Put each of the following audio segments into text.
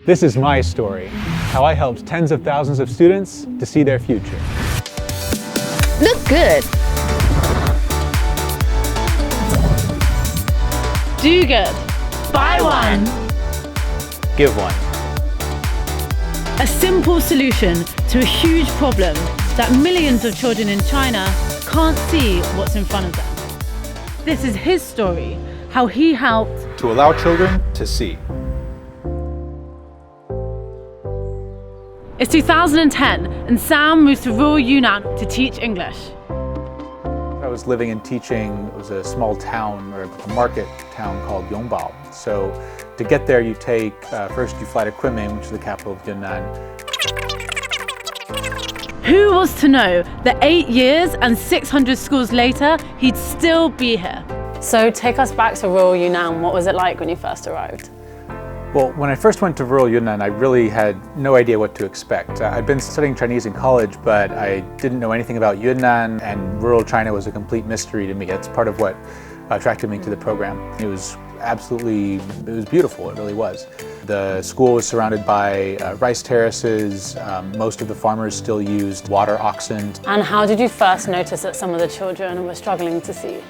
This is my story, how I helped tens of thousands of students to see their future. Look good. Do good. Buy one. Give one. A simple solution to a huge problem that millions of children in China can't see what's in front of them. This is his story, how he helped To allow children to see. It's 2010 and Sam moves to rural Yunnan to teach English. I was living and teaching, it was a small town or a market town called Yongbao. So to get there you take, first you fly to Kunming, which is the capital of Yunnan. Who was to know that 8 years and 600 schools later, he'd still be here? So take us back to rural Yunnan. What was it like when you first arrived? Well, when I first went to rural Yunnan, I really had no idea what to expect. I'd been studying Chinese in college, but I didn't know anything about Yunnan, and rural China was a complete mystery to me. That's part of what attracted me to the program. It was beautiful, it really was. The school was surrounded by rice terraces. Most of the farmers still used water oxen. And how did you first notice that some of the children were struggling to see?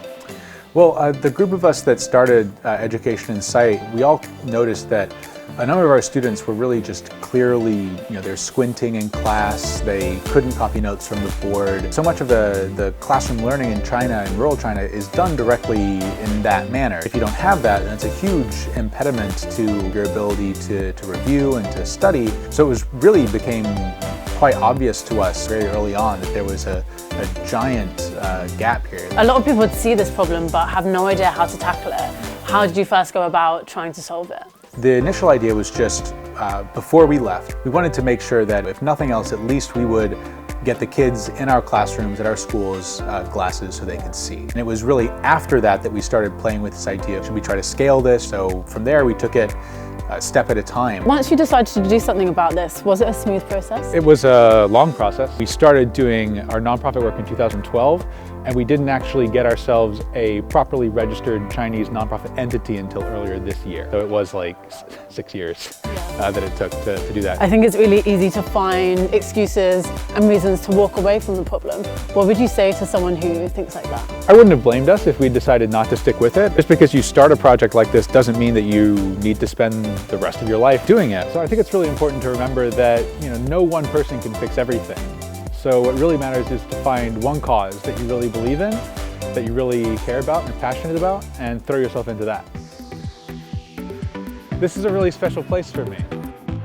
Well, the group of us that started Education in Sight, we all noticed that a number of our students were really just clearly, they're squinting in class, they couldn't copy notes from the board. So much of the classroom learning in China, in rural China, is done directly in that manner. If you don't have that, then it's a huge impediment to your ability to review and to study. So it really became quite obvious to us very early on that there was a giant gap here. A lot of people would see this problem but have no idea how to tackle it. How did you first go about trying to solve it? The initial idea was just, before we left, we wanted to make sure that if nothing else, at least we would get the kids in our classrooms, at our schools, glasses so they could see. And it was really after that that we started playing with this idea, should we try to scale this? So from there we took it a step at a time. Once you decided to do something about this, was it a smooth process? It was a long process. We started doing our nonprofit work in 2012, and we didn't actually get ourselves a properly registered Chinese nonprofit entity until earlier this year. So it was like 6 years that it took to do that. I think it's really easy to find excuses and reasons to walk away from the problem. What would you say to someone who thinks like that? I wouldn't have blamed us if we decided not to stick with it. Just because you start a project like this doesn't mean that you need to spend the rest of your life doing it. So I think it's really important to remember that no one person can fix everything. So what really matters is to find one cause that you really believe in, that you really care about and are passionate about, and throw yourself into that. This is a really special place for me.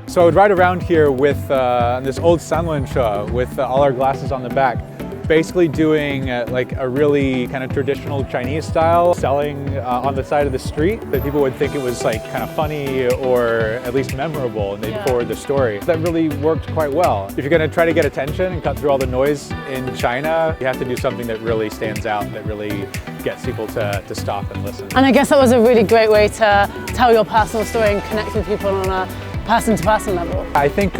So I would ride around here with this old sanlensha with all our glasses on the back, basically doing like a really kind of traditional Chinese style, selling on the side of the street, that people would think it was like kind of funny or at least memorable, and they'd forward the story. That really worked quite well. If you're going to try to get attention and cut through all the noise in China, you have to do something that really stands out, that really gets people to stop and listen. And I guess that was a really great way to tell your personal story and connect with people on a person-to-person level. I think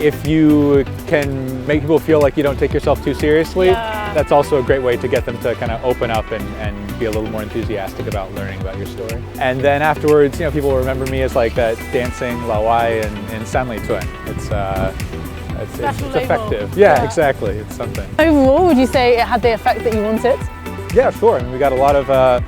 if you can make people feel like you don't take yourself too seriously, that's also a great way to get them to kind of open up and be a little more enthusiastic about learning about your story. And then afterwards, people will remember me as like that dancing Lao Wai in Sanlei Tun. It's effective. Yeah, exactly. It's something. Overall, would you say it had the effect that you wanted? Yeah, sure. I mean, we got a lot of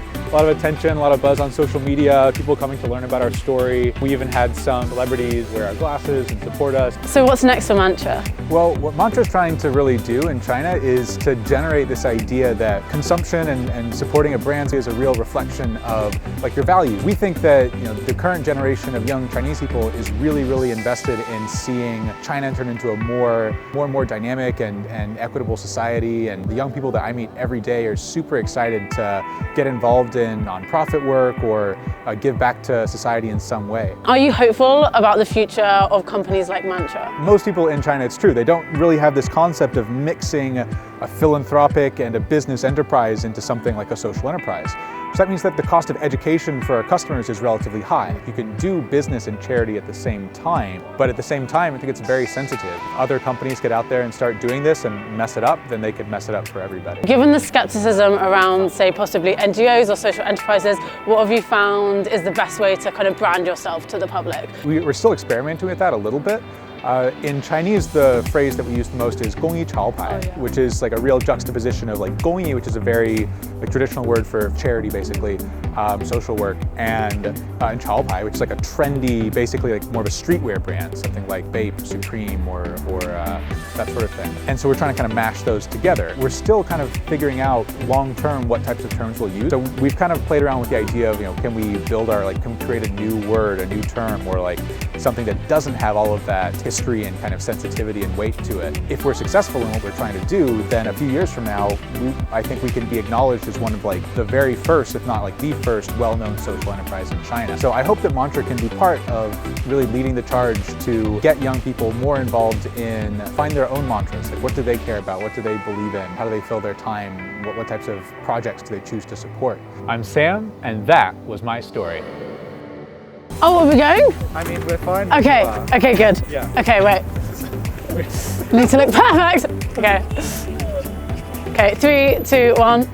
attention, a lot of buzz on social media, people coming to learn about our story. We even had some celebrities wear our glasses and support us. So what's next for Mantra? Well, what Mantra's trying to really do in China is to generate this idea that consumption and supporting a brand is a real reflection of like your values. We think that the current generation of young Chinese people is really, really invested in seeing China turn into a more and more dynamic and equitable society. And the young people that I meet every day are super excited to get involved in nonprofit work or give back to society in some way. Are you hopeful about the future of companies like Mantra? Most people in China, it's true, they don't really have this concept of mixing a philanthropic and a business enterprise into something like a social enterprise. So that means that the cost of education for our customers is relatively high. You can do business and charity at the same time, but at the same time, I think it's very sensitive. Other companies get out there and start doing this and mess it up, then they could mess it up for everybody. Given the skepticism around, say, possibly NGOs or social enterprises, what have you found is the best way to kind of brand yourself to the public? We're still experimenting with that a little bit. In Chinese, the phrase that we use the most is 公益潮牌, which is like a real juxtaposition of like 公益, which is a very like traditional word for charity, basically, social work, and 潮牌, which is like a trendy, basically like more of a streetwear brand, something like Bape, Supreme, or that sort of thing. And so we're trying to kind of mash those together. We're still kind of figuring out long-term what types of terms we'll use. So we've kind of played around with the idea of, can we build can we create a new word, a new term, or like something that doesn't have all of that history and kind of sensitivity and weight to it. If we're successful in what we're trying to do, then a few years from now, I think we can be acknowledged as one of like the very first, if not like the first, well-known social enterprise in China. So I hope that Mantra can be part of really leading the charge to get young people more involved in find their own mantras. Like, what do they care about? What do they believe in? How do they fill their time? What types of projects do they choose to support? I'm Sam, and that was my story. Oh, are we going? I mean, we're fine. Okay, okay, good. Yeah. Okay, wait. Need to look perfect. Okay. Okay, 3, 2, 1.